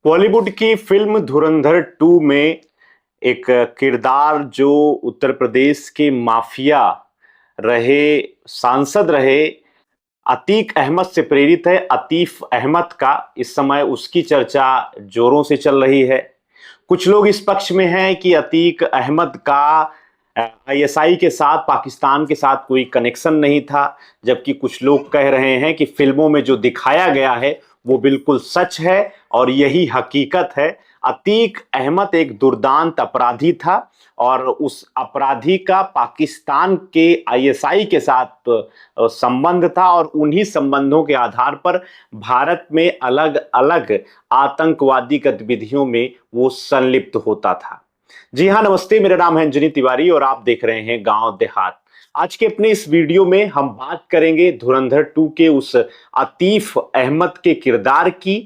बॉलीवुड की फिल्म धुरंधर 2 में एक किरदार जो उत्तर प्रदेश के माफिया रहे, सांसद रहे, अतीक अहमद से प्रेरित है। अतीफ अहमद का इस समय उसकी चर्चा जोरों से चल रही है। कुछ लोग इस पक्ष में हैं कि अतीक अहमद का आईएसआई के साथ, पाकिस्तान के साथ कोई कनेक्शन नहीं था, जबकि कुछ लोग कह रहे हैं कि फिल्मों में जो दिखाया गया है वो बिल्कुल सच है और यही हकीकत है। अतीक अहमद एक दुर्दांत अपराधी था और उस अपराधी का पाकिस्तान के आईएसआई के साथ संबंध था और उन्हीं संबंधों के आधार पर भारत में अलग अलग आतंकवादी गतिविधियों में वो संलिप्त होता था। जी हाँ, नमस्ते, मेरा नाम है अंजनी तिवारी और आप देख रहे हैं गांव देहात। आज के अपने इस वीडियो में हम बात करेंगे धुरंधर 2 के उस अतीफ अहमद के किरदार की,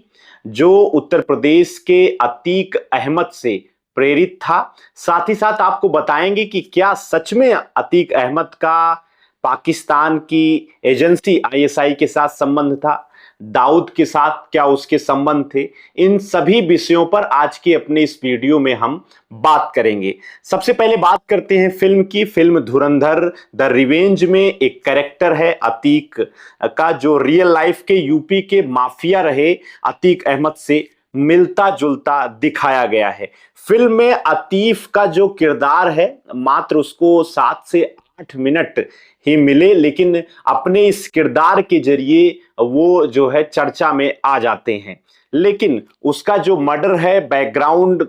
जो उत्तर प्रदेश के अतीक अहमद से प्रेरित था। साथ ही साथ आपको बताएंगे कि क्या सच में अतीक अहमद का पाकिस्तान की एजेंसी आईएसआई के साथ संबंध था, दाऊद के साथ क्या उसके संबंध थे। इन सभी विषयों पर आज के अपने इस वीडियो में हम बात करेंगे। सबसे पहले बात करते हैं फिल्म की। फिल्म धुरंधर द रिवेंज में एक कैरेक्टर है अतीक का, जो रियल लाइफ के यूपी के माफिया रहे अतीक अहमद से मिलता जुलता दिखाया गया है। फिल्म में अतीफ का जो किरदार है, मात्र उसको 7 से 8 मिनट ही मिले, लेकिन अपने इस किरदार के जरिए वो जो है चर्चा में आ जाते हैं। लेकिन उसका जो मर्डर है, बैकग्राउंड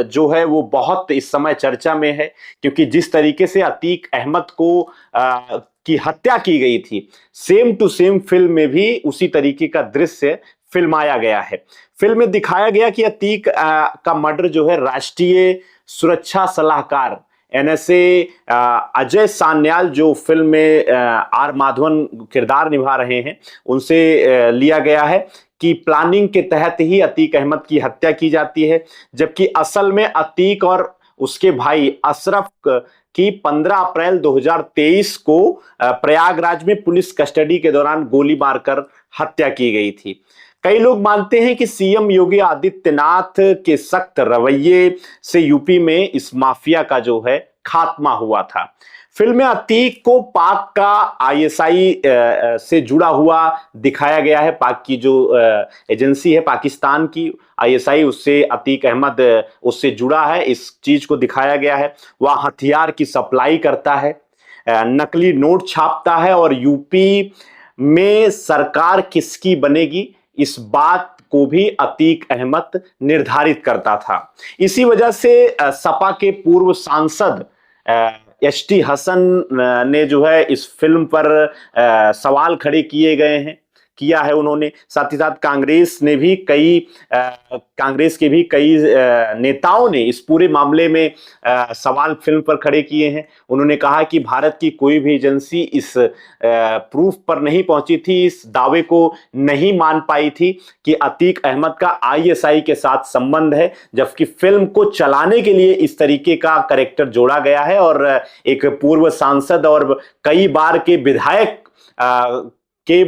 जो है वो बहुत इस समय चर्चा में है, क्योंकि जिस तरीके से अतीक अहमद को की हत्या की गई थी, सेम टू सेम फिल्म में भी उसी तरीके का दृश्य फिल्माया गया है। फिल्म में दिखाया गया कि अतीक का मर्डर जो है राष्ट्रीय सुरक्षा सलाहकार एनएसए अजय सान्याल, जो फिल्म में आर माधवन किरदार निभा रहे हैं, उनसे लिया गया है कि प्लानिंग के तहत ही अतीक अहमद की हत्या की जाती है, जबकि असल में अतीक और उसके भाई अशरफ की 15 अप्रैल 2023 को प्रयागराज में पुलिस कस्टडी के दौरान गोली मारकर हत्या की गई थी। कई लोग मानते हैं कि सीएम योगी आदित्यनाथ के सख्त रवैये से यूपी में इस माफिया का जो है खात्मा हुआ था। फिल्म में अतीक को पाक का आईएसआई से जुड़ा हुआ दिखाया गया है। पाक की जो एजेंसी है पाकिस्तान की आईएसआई, उससे अतीक अहमद उससे जुड़ा है, इस चीज को दिखाया गया है। वह हथियार की सप्लाई करता है, नकली नोट छापता है और यूपी में सरकार किसकी बनेगी इस बात को भी अतीक अहमद निर्धारित करता था। इसी वजह से सपा के पूर्व सांसद एचटी हसन ने जो है इस फिल्म पर सवाल खड़े किया है उन्होंने। साथ ही साथ कांग्रेस के भी कई नेताओं ने इस पूरे मामले में सवाल फिल्म पर खड़े किए हैं। उन्होंने कहा कि भारत की कोई भी एजेंसी इस प्रूफ पर नहीं पहुंची थी, इस दावे को नहीं मान पाई थी कि अतीक अहमद का आईएसआई के साथ संबंध है, जबकि फिल्म को चलाने के लिए इस तरीके का कैरेक्टर जोड़ा गया है और एक पूर्व सांसद और कई बार के विधायक के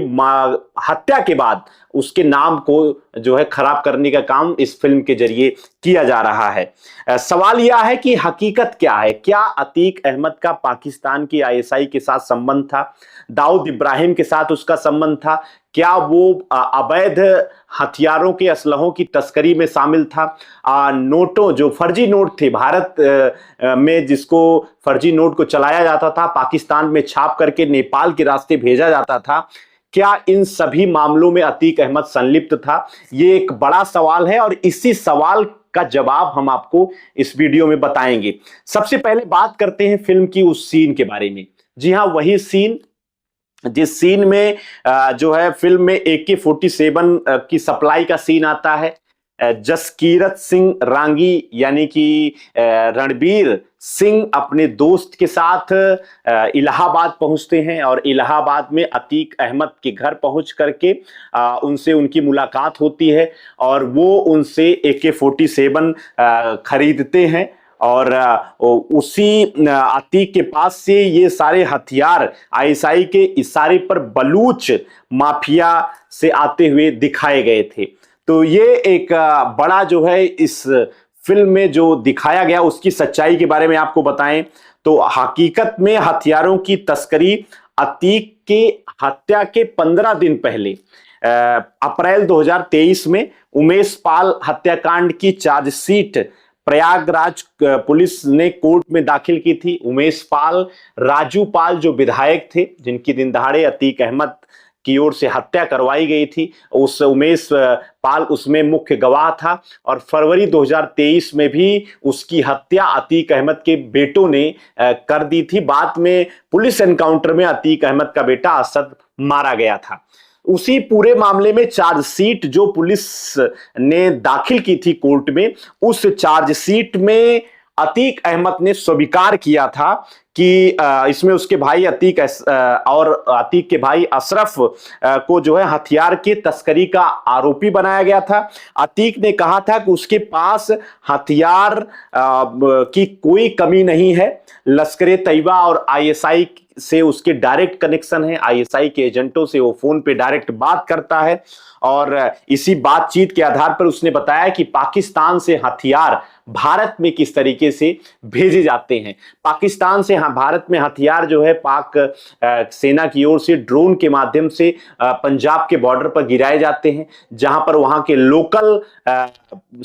हत्या के बाद उसके नाम को जो है खराब करने का काम इस फिल्म के जरिए किया जा रहा है। सवाल यह है कि हकीकत क्या है। क्या अतीक अहमद का पाकिस्तान की आईएसआई के साथ संबंध था? दाऊद इब्राहिम के साथ उसका संबंध था? क्या वो अवैध हथियारों के असलहों की तस्करी में शामिल था? नोटों, जो फर्जी नोट थे भारत में, जिसको फर्जी नोट को चलाया जाता था, पाकिस्तान में छाप करके नेपाल के रास्ते भेजा जाता था, क्या इन सभी मामलों में अतीक अहमद संलिप्त था? ये एक बड़ा सवाल है और इसी सवाल का जवाब हम आपको इस वीडियो में बताएंगे। सबसे पहले बात करते हैं फिल्म की उस सीन के बारे में। जी हाँ, वही सीन जिस सीन में जो है फिल्म में AK-47 की सप्लाई का सीन आता है। जसकीरत सिंह रांगी यानी कि रणबीर सिंह अपने दोस्त के साथ इलाहाबाद पहुंचते हैं और इलाहाबाद में अतीक अहमद के घर पहुंच करके उनसे उनकी मुलाकात होती है और वो उनसे AK-47 खरीदते हैं और उसी अतीक के पास से ये सारे हथियार आईएसआई के इशारे पर बलूच माफिया से आते हुए दिखाए गए थे। तो ये एक बड़ा जो है इस फिल्म में जो दिखाया गया उसकी सच्चाई के बारे में आपको बताएं तो हकीकत में हथियारों की तस्करी अतीक के हत्या के 15 दिन पहले अप्रैल 2023 में उमेश पाल हत्याकांड की चार्जशीट प्रयागराज पुलिस ने कोर्ट में दाखिल की थी। उमेश पाल, राजू पाल जो विधायक थे जिनकी दिन दहाड़े अतीक अहमद की ओर से हत्या करवाई गई थी, उस उमेश पाल उसमें मुख्य गवाह था और फरवरी 2023 में भी उसकी हत्या अतीक अहमद के बेटों ने कर दी थी। बाद में पुलिस एनकाउंटर में अतीक अहमद का बेटा असद मारा गया था। उसी पूरे मामले में चार्जशीट जो पुलिस ने दाखिल की थी कोर्ट में, उस चार्जशीट में अतीक अहमद ने स्वीकार किया था कि इसमें उसके भाई अतीक और अतीक के भाई अशरफ को जो है हथियार के तस्करी का आरोपी बनाया गया था। अतीक ने कहा था कि उसके पास हथियार की कोई कमी नहीं है। लश्कर तैयबा और आईएसआई से उसके डायरेक्ट कनेक्शन है, आईएसआई के एजेंटों से वो फोन पे डायरेक्ट बात करता है और इसी बातचीत के आधार पर उसने बताया कि पाकिस्तान से हथियार भारत में किस तरीके से भेजे जाते हैं। पाकिस्तान से भारत में हथियार जो है पाक सेना की ओर से ड्रोन के माध्यम से पंजाब के बॉर्डर पर गिराए जाते हैं, जहां पर वहां के लोकल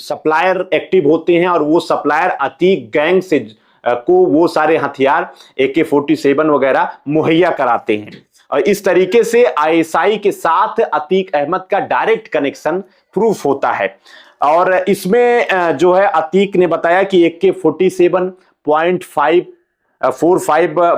सप्लायर एक्टिव होते हैं और वो सप्लायर अतीक गैंग से को वो सारे हथियार AK-47 वगैरह मुहैया कराते हैं। और इस तरीके से आईएसआई के साथ अतीक अहमद का डायरेक्ट कनेक्शन प्रूफ होता है। और इसमें जो है अतीक ने बताया कि AK-47.45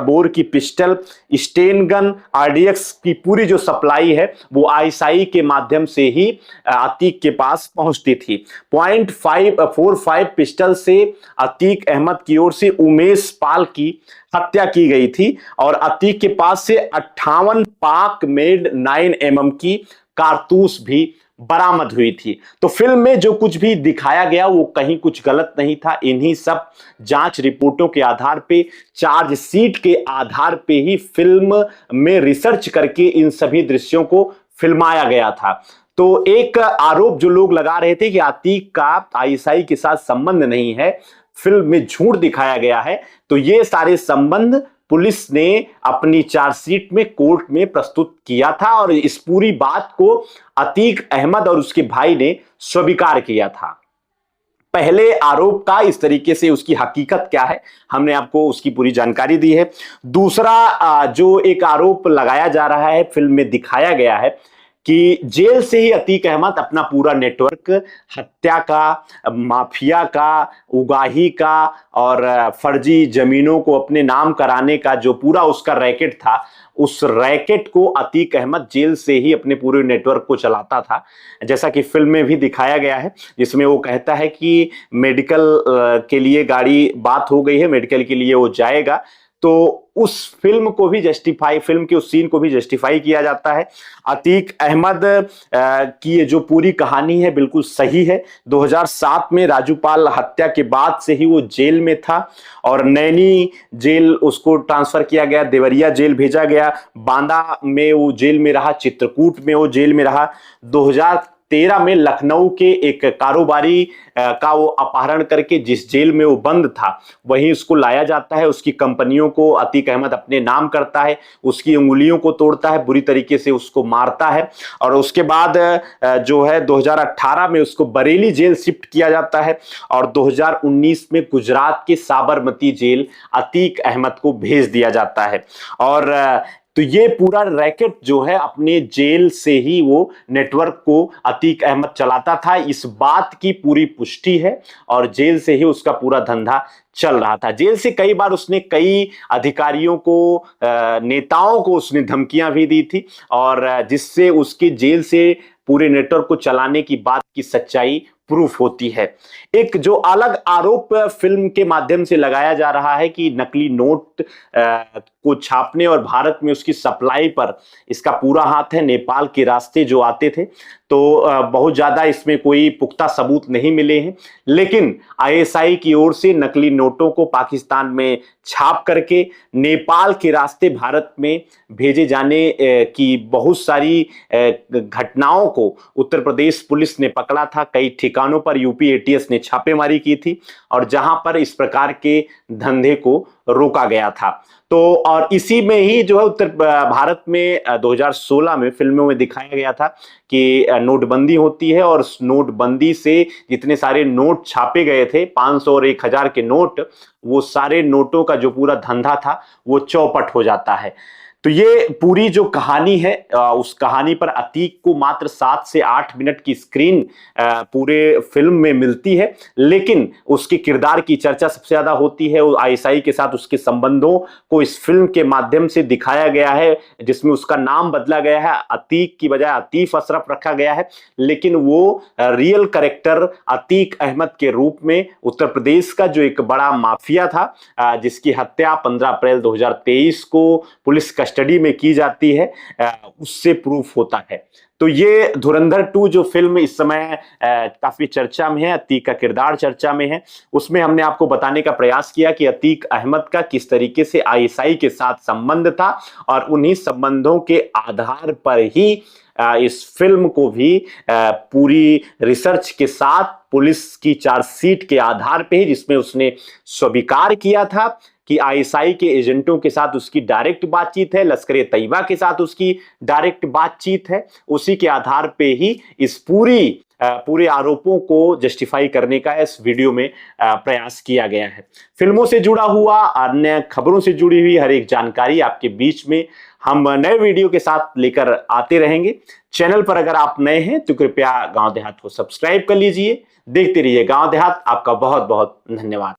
बोर की पिस्टल, स्टेन गन, RDX की पूरी जो सप्लाई है वो आईएसआई के माध्यम से ही अतीक के पास पहुंचती थी। .545 पिस्टल से अतीक अहमद की ओर से उमेश पाल की हत्या की गई थी और अतीक के पास से 58 पाक मेड 9mm की कारतूस भी बरामद हुई थी। तो फिल्म में जो कुछ भी दिखाया गया वो कहीं कुछ गलत नहीं था। इन्हीं सब जांच रिपोर्टों के आधार पे, चार्जशीट के आधार पे ही फिल्म में रिसर्च करके इन सभी दृश्यों को फिल्माया गया था। तो एक आरोप जो लोग लगा रहे थे कि अतीक का आईएसआई के साथ संबंध नहीं है, फिल्म में झूठ दिखाया गया है, तो ये सारे संबंध पुलिस ने अपनी चार्जशीट में कोर्ट में प्रस्तुत किया था और इस पूरी बात को अतीक अहमद और उसके भाई ने स्वीकार किया था। पहले आरोप का इस तरीके से उसकी हकीकत क्या है हमने आपको उसकी पूरी जानकारी दी है। दूसरा जो एक आरोप लगाया जा रहा है, फिल्म में दिखाया गया है कि जेल से ही अतीक अहमद अपना पूरा नेटवर्क हत्या का, माफिया का, उगाही का और फर्जी जमीनों को अपने नाम कराने का जो पूरा उसका रैकेट था, उस रैकेट को अतीक अहमद जेल से ही अपने पूरे नेटवर्क को चलाता था। जैसा कि फिल्म में भी दिखाया गया है, जिसमें वो कहता है कि मेडिकल के लिए गाड़ी बात हो गई है, मेडिकल के लिए वो जाएगा। तो उस फिल्म को भी जस्टिफाई, फिल्म के उस सीन को भी जस्टिफाई किया जाता है। अतीक अहमद की ये जो पूरी कहानी है बिल्कुल सही है। 2007 में राजू पाल हत्या के बाद से ही वो जेल में था और नैनी जेल उसको ट्रांसफर किया गया, देवरिया जेल भेजा गया, बांदा में वो जेल में रहा, चित्रकूट में वो जेल में रहा। 2013 में लखनऊ के एक कारोबारी का वो अपहरण करके जिस जेल में वो बंद था वहीं उसको लाया जाता है। उसकी कंपनियों को अतीक अहमद अपने नाम करता है, उसकी उंगलियों को तोड़ता है, बुरी तरीके से उसको मारता है और उसके बाद जो है 2018 में उसको बरेली जेल शिफ्ट किया जाता है और 2019 में गुजरात के साबरमती जेल अतीक अहमद को भेज दिया जाता है। और तो ये पूरा रैकेट जो है अपने जेल से ही वो नेटवर्क को अतीक अहमद चलाता था, इस बात की पूरी पुष्टि है और जेल से ही उसका पूरा धंधा चल रहा था। जेल से कई बार उसने कई अधिकारियों को, नेताओं को उसने धमकियां भी दी थी और जिससे उसके जेल से पूरे नेटवर्क को चलाने की बात की सच्चाई प्रूफ होती है। एक जो अलग आरोप फिल्म के माध्यम से लगाया जा रहा है कि नकली नोट को छापने और भारत में उसकी सप्लाई पर इसका पूरा हाथ है, नेपाल के रास्ते जो आते थे। तो बहुत ज्यादा इसमें कोई पुख्ता सबूत नहीं मिले हैं, लेकिन आईएसआई की ओर से नकली नोटों को पाकिस्तान में छाप करके नेपाल के रास्ते भारत में भेजे जाने की बहुत सारी घटनाओं को उत्तर प्रदेश पुलिस ने पकड़ा था। कई ठिकानों पर यूपी एटीएस ने छापेमारी की थी और जहां पर इस प्रकार के धंधे को रोका गया था। तो और इसी में ही जो है उत्तर भारत में 2016 में फिल्मों में दिखाया गया था कि नोटबंदी होती है और नोटबंदी से जितने सारे नोट छापे गए थे 500 और 1000 के नोट, वो सारे नोटों का जो पूरा धंधा था वो चौपट हो जाता है। तो ये पूरी जो कहानी है उस कहानी पर अतीक को मात्र 7 से 8 मिनट की स्क्रीन पूरे फिल्म में मिलती है, लेकिन उसके किरदार की चर्चा सबसे ज्यादा होती है। आईएसआई के साथ उसके संबंधों को इस फिल्म के माध्यम से दिखाया गया है, जिसमें उसका नाम बदला गया है, अतीक की बजाय आतिफ अशरफ रखा गया है, लेकिन वो रियल कैरेक्टर अतीक अहमद के रूप में उत्तर प्रदेश का जो एक बड़ा माफिया था जिसकी हत्या 15 अप्रैल 2023 को पुलिस कस्टडी में की जाती है, उससे प्रूफ होता है। तो ये धुरंधर 2 जो फिल्म इस समय काफी चर्चा में है, अतीक का किरदार चर्चा में है, उसमें हमने आपको बताने का प्रयास किया कि अतीक अहमद का किस तरीके से आईएसआई के साथ संबंध था और उन्हीं संबंधों के आधार पर ही इस फिल्म को भी पूरी रिसर्च के साथ पुलिस की चार्जशीट के आधार पे ही, जिसमें उसने स्वीकार किया था कि आईएसआई के एजेंटों के साथ उसकी डायरेक्ट बातचीत है, लश्कर तैयबा के साथ उसकी डायरेक्ट बातचीत है, उसी के आधार पे ही इस पूरे आरोपों को जस्टिफाई करने का इस वीडियो में प्रयास किया गया है। फिल्मों से जुड़ा हुआ, अन्य खबरों से जुड़ी हुई हर एक जानकारी आपके बीच में हम नए वीडियो के साथ लेकर आते रहेंगे। चैनल पर अगर आप नए हैं तो कृपया गांव देहात को सब्सक्राइब कर लीजिए। देखते रहिए गांव देहात। आपका बहुत बहुत धन्यवाद।